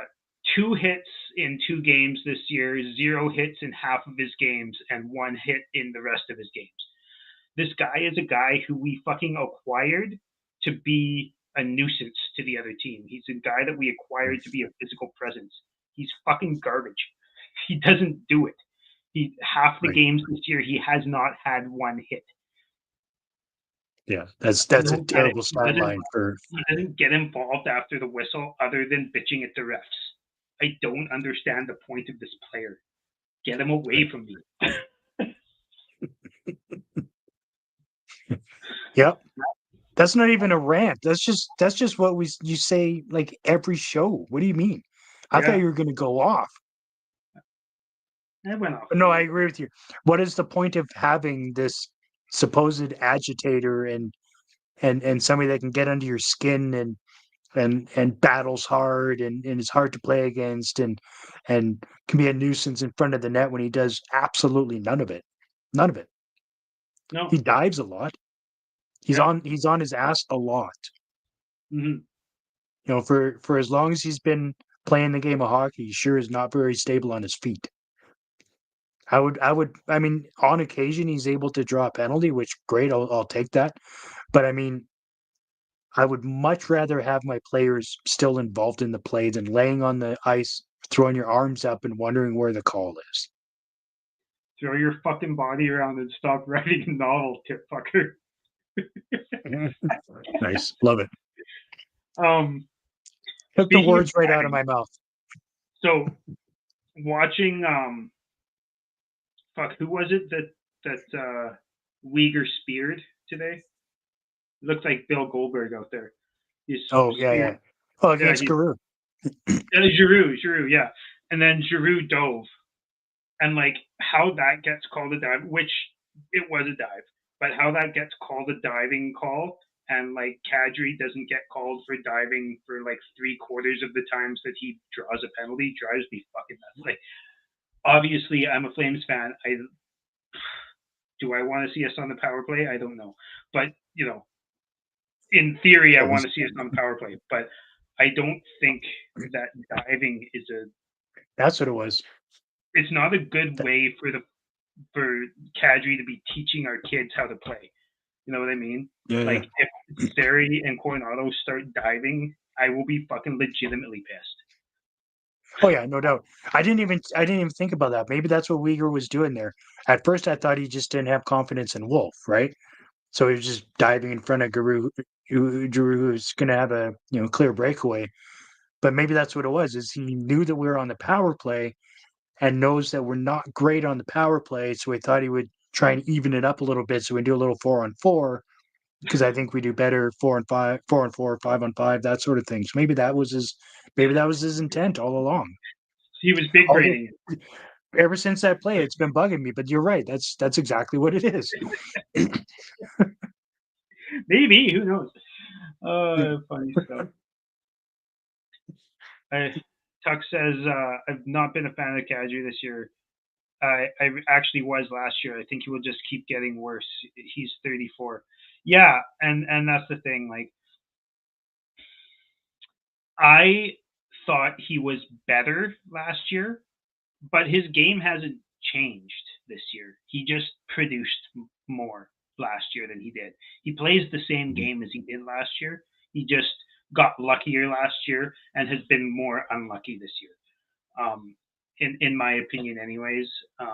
2 hits in 2 games this year, 0 hits in half of his games, and 1 hit in the rest of his games. This guy is a guy who we fucking acquired to be a nuisance to the other team. He's a guy that we acquired to be a physical presence. He's fucking garbage. He doesn't do it. He half the
Right.
games this year he has not had 1 hit.
Yeah,
You
that's a
know, that
terrible stat line for
he doesn't get involved after the whistle other than bitching at the refs. I don't understand the point of this player. Get him away
right.
from me.
Yep. That's not even a rant. That's just what you say like every show. What do you mean? I thought
Yeah,
you were gonna go off.
I went off
But
a
no, I
little bit.
agree with you. What is the point of having this supposed agitator and somebody that can get under your skin and battles hard and is hard to play against and can be a nuisance in front of the net when he does absolutely none of it. None of it.
No.
He dives a lot. He's
Yeah.
on his ass a lot.
Hmm.
You know, for as long as he's been playing the game of hockey, he sure is not very stable on his feet. I mean, on occasion he's able to draw a penalty, which great, I'll take that. But I mean, I would much rather have my players still involved in the play than laying on the ice, throwing your arms up and wondering where the call is.
Throw your fucking body around and stop writing a novel, tip fucker.
Nice. Love it. Took the
Speaking of
words right out of
diving,
my mouth.
so watching fuck, who was it that Uyghur speared today? It looks like Bill Goldberg out there. He's
Oh, yeah, yeah.
speared.
Oh,
Yeah,
against Giroux.
Giroux, yeah. And then Giroux dove. And like how that gets called a dive, which it was a dive, but how that gets called a diving call and like Kadri doesn't get called for diving for like 3/4 of the times that he draws a penalty drives me fucking nuts. Like obviously I'm a Flames fan. Do I want to see us on the power play? I don't know. But you know, in theory I want to see us on the power play. But I don't think that diving is
That's what it was.
it's not a good way for Kadri to be teaching our kids how to play. You know what I mean?
Yeah,
Like
yeah.
if Barry and Coronado start diving, I will be fucking legitimately pissed.
Oh yeah, no doubt. I didn't even think about that. Maybe that's what Uyghur was doing there. At first I thought he just didn't have confidence in Wolf, right? So he was just diving in front of Giroux, who's gonna have a clear breakaway. But maybe that's what it was, is he knew that we were on the power play and knows that we're not great on the power play, so he thought he would try and even it up a little bit so we do a little 4-on-4, because I think we do better 4-on-5, 4-on-4, 5-on-5, that sort of thing. So maybe that was his intent all along.
He was big
Although
braining it.
ever since that play, it's been bugging me. But you're right. That's exactly what it is.
Maybe, who knows? Funny stuff. Tuck says, I've not been a fan of Kadri this year. I actually was last year. I think he will just keep getting worse. He's 34. Yeah, and that's the thing. Like, I thought he was better last year, but his game hasn't changed this year. He just produced more last year than he did. He plays the same game as he did last year. He just got luckier last year and has been more unlucky this year. In my opinion, anyways. I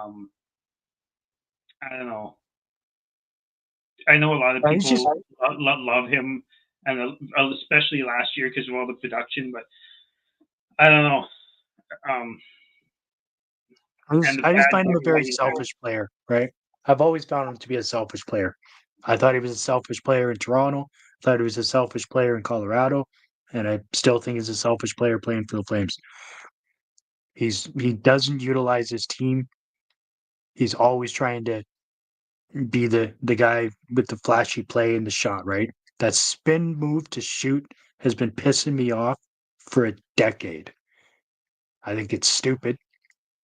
don't know. I know a lot of
He's just
people love him, and especially last year because of all the production. But I don't know. Um, and the
I just
bad
find him a
luck
very
right now.
selfish player, right? I've always found him to be a selfish player. I thought he was a selfish player in Toronto. I thought he was a selfish player in Colorado, and I still think he's a selfish player playing for the Flames. He doesn't utilize his team. He's always trying to be the guy with the flashy play and the shot, right? That spin move to shoot has been pissing me off for a decade. I think it's stupid.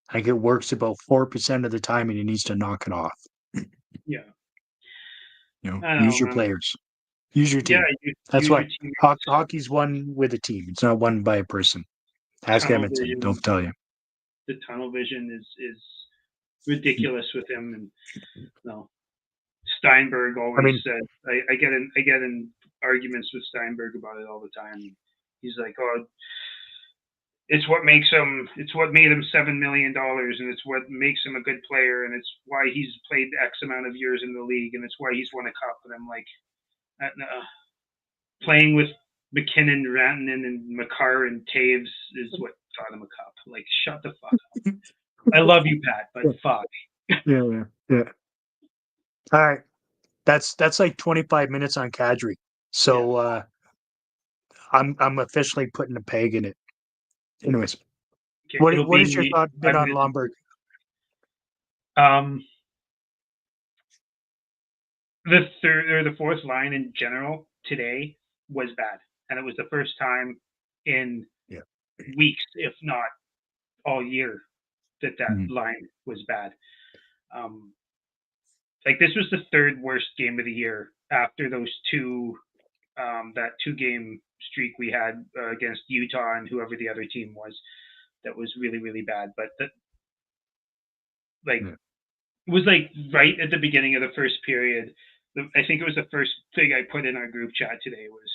I think it works about 4% of the time, and he needs to knock it off.
Yeah, I don't
Use
know,
your
man.
players, use your
Yeah,
team.
use,
That's
use
why
your team.
hockey's won with a team. It's not won by a person. Ask
Tunnel
Edmonton; they'll
vision.
tell you.
The tunnel vision is ridiculous with him, and no. Steinberg
I
always
mean,
said I get in arguments with Steinberg about it all the time. He's like, oh, it's what makes him. It's what made him $7 million, and it's what makes him a good player, and it's why he's played X amount of years in the league, and it's why he's won a cup. And I'm like, playing with McKinnon, Rantanen, and Makar and Taves is what got him a cup. Like, shut the fuck up. I love you, Pat, but fuck.
yeah. All right, that's like 25 minutes on Kadri. So I'm officially putting a peg in it. Anyways,
Okay, it'll
what is your
be
thought been
5
on
minutes.
Lomberg?
Um, the third or the fourth line in general today was bad, and it was the first time in
Yeah.
weeks, if not all year, that
Mhm.
line was bad. Um, like this was the third worst game of the year after those two that 2 game streak we had against Utah and whoever the other team was that was really really bad. But like
Yeah.
it was like right at the beginning of the first period. I think it was the first thing I put in our group chat today was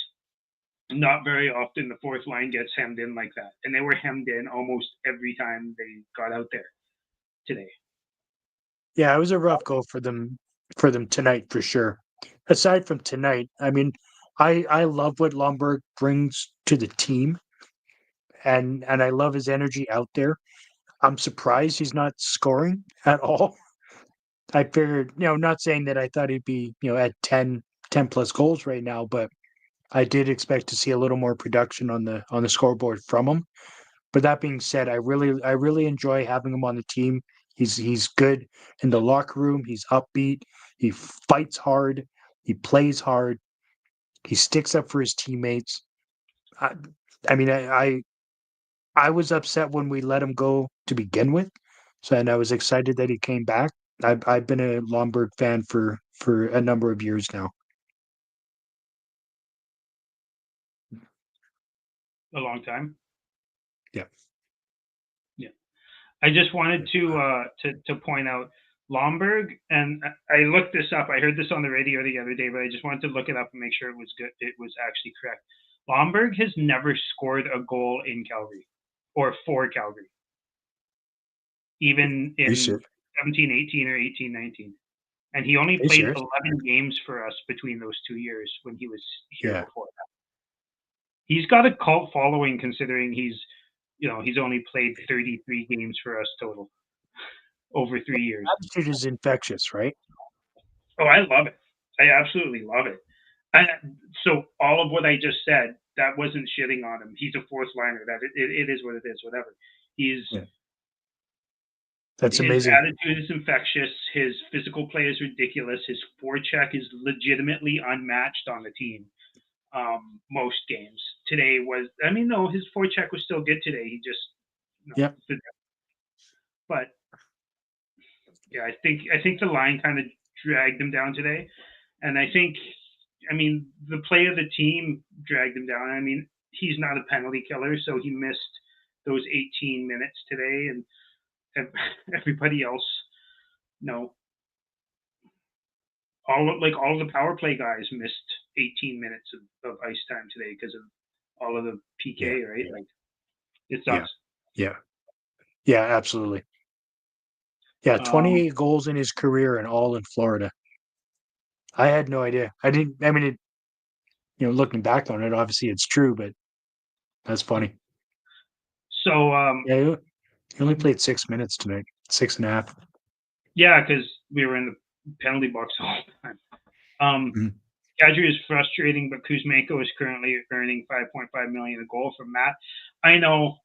not very often the fourth line gets hemmed in like that, and they were hemmed in almost every time they got out there today.
Yeah, it was a rough go for them tonight for sure. Aside from tonight, I mean, I love what Lomberg brings to the team, and I love his energy out there. I'm surprised he's not scoring at all. I figured, not saying that I thought he'd be, at 10 plus goals right now, but I did expect to see a little more production on the scoreboard from him. But that being said, I really enjoy having him on the team. He's good in the locker room. He's upbeat. He fights hard. He plays hard. He sticks up for his teammates. I, I mean, I was upset when we let him go to begin with, so and I was excited that he came back. I've been a Lomberg fan for a number of years now.
A long time.
Yeah.
Yeah. I just wanted to point out Lomberg, and I looked this up. I heard this on the radio the other day, but I just wanted to look it up and make sure it was good. It was actually correct. Lomberg has never scored a goal in Calgary or for Calgary, even
Are you
in
serious?
17-18 or 18-19. And he only
Are you
played
serious?
11 games for us between those 2 years when he was here
Yeah.
before that. He's got a cult following considering he's only played 33 games for us total over 3 years.
Attitude is infectious, right?
Oh, I love it. I absolutely love it. And so all of what I just said, that wasn't shitting on him. He's a fourth liner. That it is what it is. Whatever. He's
Yeah. That's
his
amazing.
attitude is infectious. His physical play is ridiculous. His forecheck is legitimately unmatched on the team. Most games today was. I mean, no, his forecheck was still good today. He just,
Yeah.
but yeah, I think the line kind of dragged him down today, and I mean, the play of the team dragged him down. I mean, he's not a penalty killer, so he missed those 18 minutes today, and everybody else, no, all the power play guys missed 18 minutes of ice time today because of all of the
Yeah.
PK, right? Like it
Yeah.
sucks.
Yeah. Yeah, absolutely. Yeah,
Um,
28 goals in his career and all in Florida. I had no idea. I mean, looking back on it, obviously it's true, but that's funny.
so
Yeah, he only played 6 minutes tonight, 6.5.
yeah, because we were in the penalty box all the time. Um,
Mhm.
Kadri is frustrating, but Kuzmenko is currently earning 5.5 million a goal from Matt. I know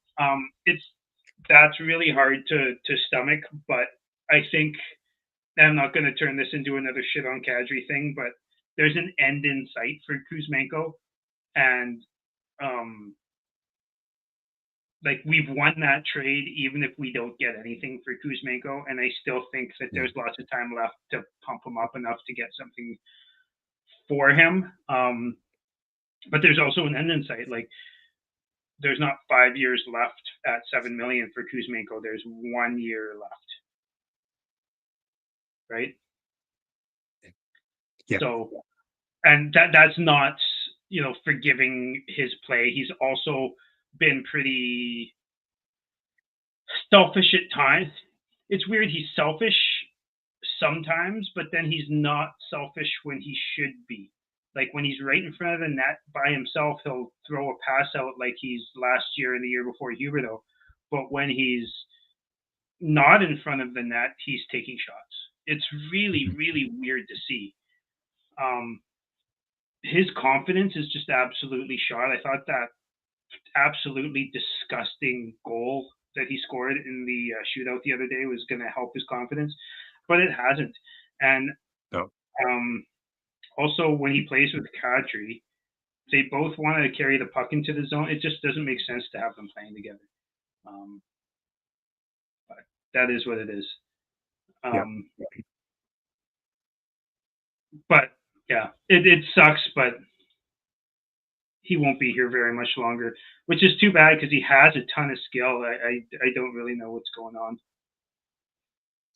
that's really hard to stomach, but I think I'm not going to turn this into another shit on Kadri thing, but there's an end in sight for Kuzmenko, and um, like we've won that trade even if we don't get anything for Kuzmenko, and I still think that
Yeah.
there's lots of time left to pump him up enough to get something for him. But there's also an end in sight. Like there's not 5 years left at 7 million for Kuzmenko. There's 1 year left, right?
Yeah.
So, and that's not forgiving his play. He's also been pretty selfish at times. It's weird. He's selfish sometimes, but then he's not selfish when he should be. Like when he's right in front of the net by himself, he'll throw a pass out like he's last year and the year before Huberto. But when he's not in front of the net, he's taking shots. It's really,
Mhm.
really weird to see. Um, his confidence is just absolutely shot. I thought that absolutely disgusting goal that he scored in the shootout the other day was going to help his confidence, but it hasn't. And
No.
um, also, when he plays with Kadri, they both want to carry the puck into the zone. It just doesn't make sense to have them playing together. Um, but that is what it is.
Yeah.
Um, but yeah, it sucks, but he won't be here very much longer, which is too bad because he has a ton of skill. I don't really know what's going on.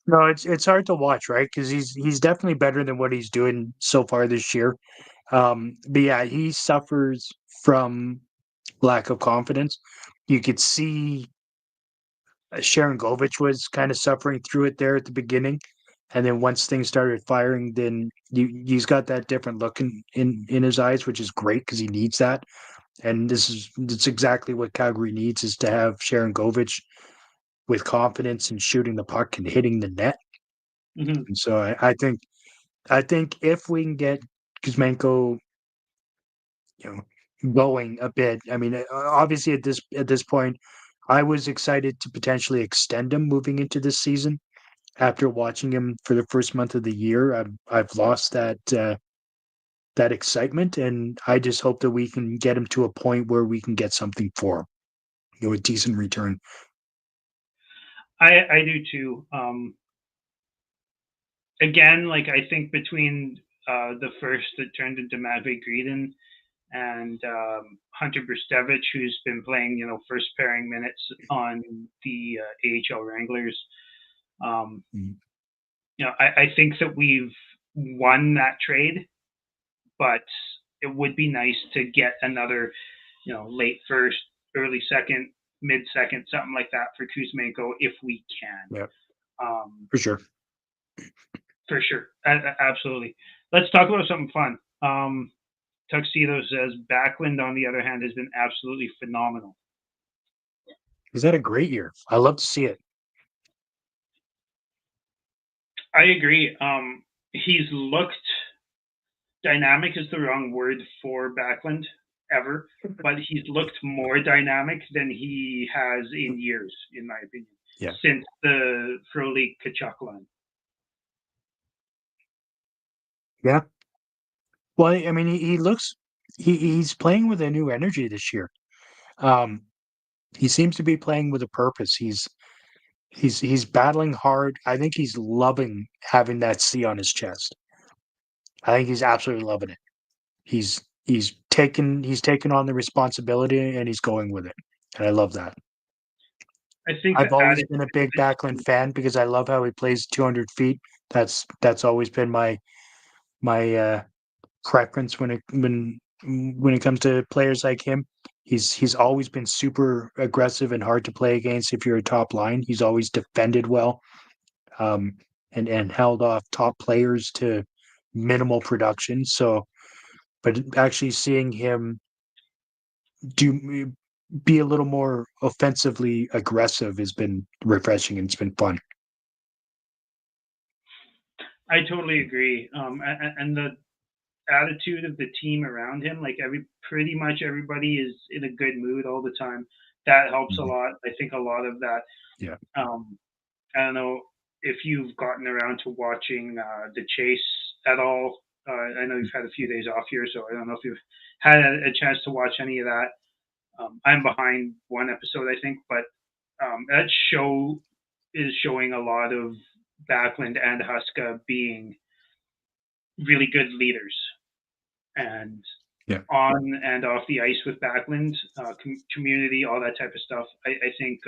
No, it's hard to watch, right? Because he's definitely better than what he's doing so far this year. But yeah, he suffers from lack of confidence. You could see Sharon Govich was kind of suffering through it there at the beginning, and then once things started firing, then he's got that different look in his eyes, which is great because he needs that. And it's exactly what Calgary needs is to have Sharon Govich with confidence and shooting the puck and hitting the net.
Mm-hmm.
And so I think if we can get Kuzmenko, you know, going a bit. I mean, obviously at this point, I was excited to potentially extend him moving into this season. After watching him for the first month of the year, I've lost that excitement, and I just hope that we can get him to a point where we can get something for him, a decent return.
I do too. Again, like I think between the first that turned into Matvey Greden and Hunter Brustevich, who's been playing, first pairing minutes on the AHL Wranglers.
Mhm.
I think that we've won that trade, but it would be nice to get another, late first, early second, mid second, something like that for Kuzmenko if we can.
Yeah,
Um,
for sure.
for sure, absolutely. Let's talk about something fun. Tuxedo says Backlund, on the other hand, has been absolutely phenomenal.
He's had a great year. I love to see it.
I agree. He's looked dynamic is the wrong word for Backlund ever, but he's looked more dynamic than he has in years, in my opinion,
Yeah.
since the Frolik Kachuk line.
Yeah. Well, I mean, he looks he's playing with a new energy this year. Um, he seems to be playing with a purpose. He's battling hard. I think he's loving having that C on his chest. I think he's absolutely loving it. He's taken on the responsibility and he's going with it. And I love that.
I think
I've
the
always
attitude
been a big
of the
Backlund
team,
fan because I love how he plays 200 feet. That's always been my preference when it comes to players like him. He's always been super aggressive and hard to play against if you're a top line. He's always defended well, um, and held off top players to minimal production. So, but actually seeing him do be a little more offensively aggressive has been refreshing and it's been fun.
I totally agree. And the attitude of the team around him, like pretty much everybody is in a good mood all the time. That helps a
Mhm.
lot. I think a lot of that.
Yeah.
Um, I don't know if you've gotten around to watching The Chase at all. I know you've had a few days off here, so I don't know if you've had a chance to watch any of that. I'm behind one episode, I think, but that show is showing a lot of Backlund and Huska being really good leaders and
Yeah.
on and off the ice with Backlund, community, all that type of stuff. I think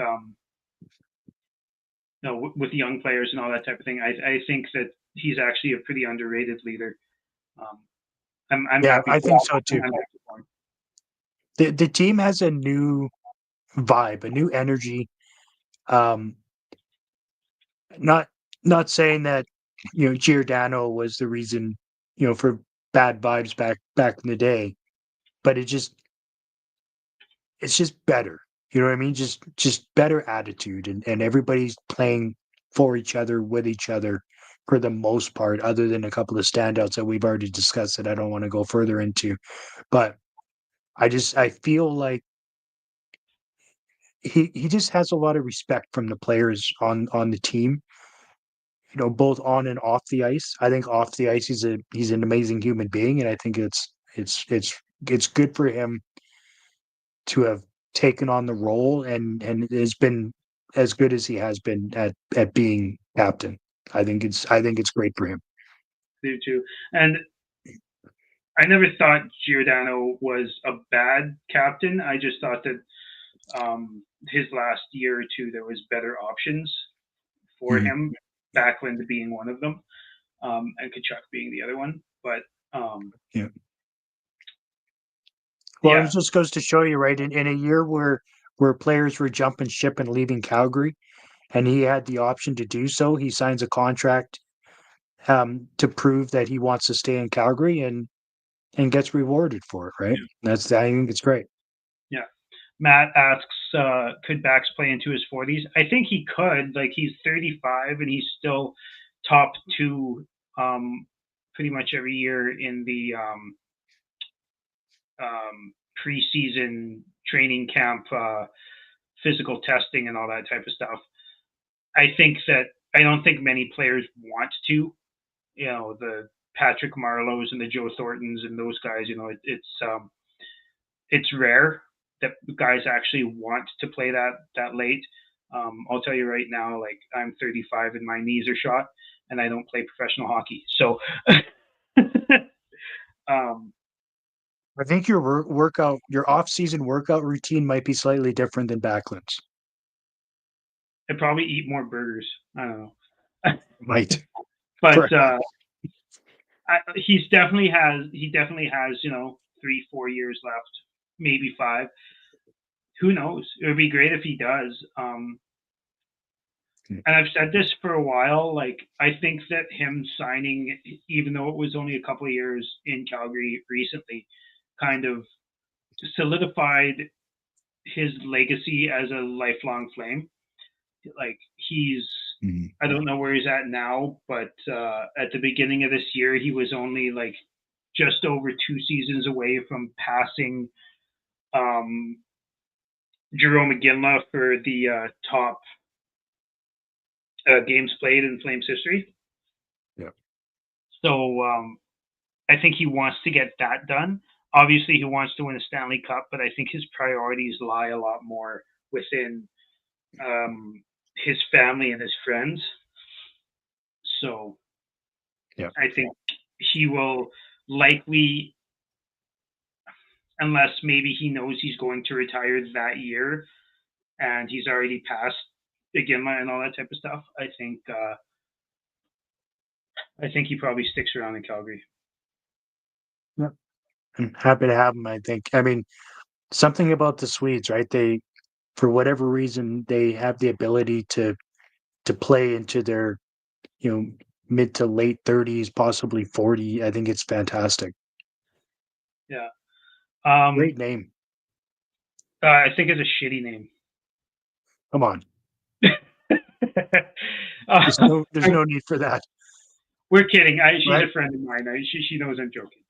with young players and all that type of thing. I think that he's actually a pretty underrated leader. Um, I'm
Yeah,
happy
I
for
think so
him.
too.
I'm happy for him.
The team has a new vibe, a new energy. Um, not not saying that Giordano was the reason for bad vibes back in the day, but it's just better. You know what I mean? Just better attitude, and everybody's playing for each other, with each other for the most part, other than a couple of standouts that we've already discussed that I don't want to go further into. But I feel like he just has a lot of respect from the players on the team, both on and off the ice. I think off the ice he's an amazing human being, and I think it's it's good for him to have taken on the role and has been as good as he has been at being captain. I think it's great for him.
Do too. And I never thought Giordano was a bad captain. I just thought that his last year or two there was better options for him. Backlund being one of them, and Kachuk being the other one. But
yeah. Well, it just goes to show you, right? In a year where players were jumping ship and leaving Calgary, and he had the option to do so, he signs a contract to prove that he wants to stay in Calgary and gets rewarded for it, right? I think it's great.
Yeah. Matt asks, could Bax play into his 40s? I think he could. Like, he's 35 and he's still top two pretty much every year in the preseason training camp, physical testing and all that type of stuff. I don't think many players want to, the Patrick Marleaus and the Joe Thorntons and those guys, it's rare that guys actually want to play that late. I'll tell you right now, like, I'm 35 and my knees are shot and I don't play professional hockey. So
I think your off-season workout routine might be slightly different than Backlund's.
I probably eat more burgers. I don't know.
Might.
But he definitely has 3-4 years left, maybe 5. Who knows? It would be great if he does. And I've said this for a while. Like, I think that him signing, even though it was only a couple of years in Calgary recently, kind of solidified his legacy as a lifelong Flame. Like, I don't know where he's at now, but at the beginning of this year, he was only like just over 2 seasons away from passing Jarome Iginla for the top games played in Flames history.
Yeah.
So I think he wants to get that done. Obviously, he wants to win a Stanley Cup, but I think his priorities lie a lot more within his family and his friends. So
yeah,
I think he will likely, unless maybe he knows he's going to retire that year and he's already passed Iginla and all that type of stuff, I think he probably sticks around in Calgary.
Yep. I'm happy to have him, I think. I mean, something about the Swedes, right? They, for whatever reason, they have the ability to play into their, mid to late 30s, possibly 40. I think it's fantastic.
Yeah.
Great name.
I think it's a shitty name.
Come on. There's no need for that.
We're kidding. She's a friend of mine. She knows I'm joking.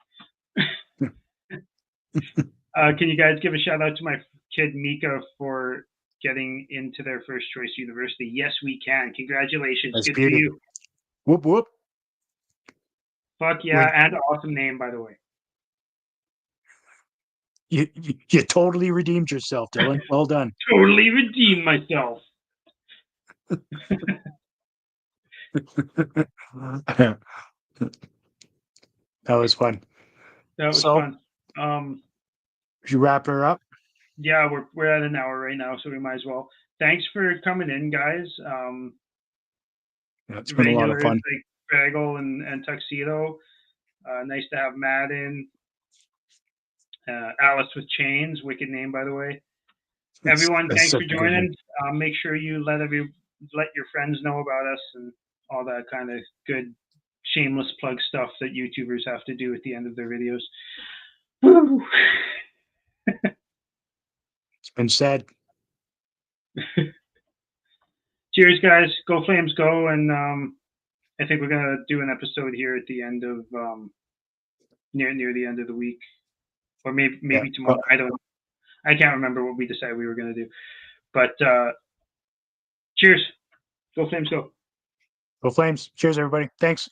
Can you guys give a shout out to my kid Mika for getting into their first choice university? Yes, we can. Congratulations.
That's
good
beauty.
for you.
Whoop whoop.
Fuck yeah, and awesome name, by the way.
You totally redeemed yourself, Dylan. Well done.
Totally redeemed myself.
That was fun.
That was fun.
You wrap her up?
Yeah, we're at an hour right now, so we might as well. Thanks for coming in, guys.
It's been a lot of fun.
Like Bagel and Tuxedo. Nice to have Matt in. Alice with Chains, wicked name, by the way. Everyone, thanks for joining. Make sure you let your friends know about us and all that kind of good shameless plug stuff that YouTubers have to do at the end of their videos. Woo!
It's been said.
Cheers, guys. Go Flames, go! And I think we're gonna do an episode here at the end of near the end of the week, or maybe tomorrow. I can't remember what we decided we were gonna do. But cheers. Go Flames, go!
Go Flames. Cheers, everybody. Thanks.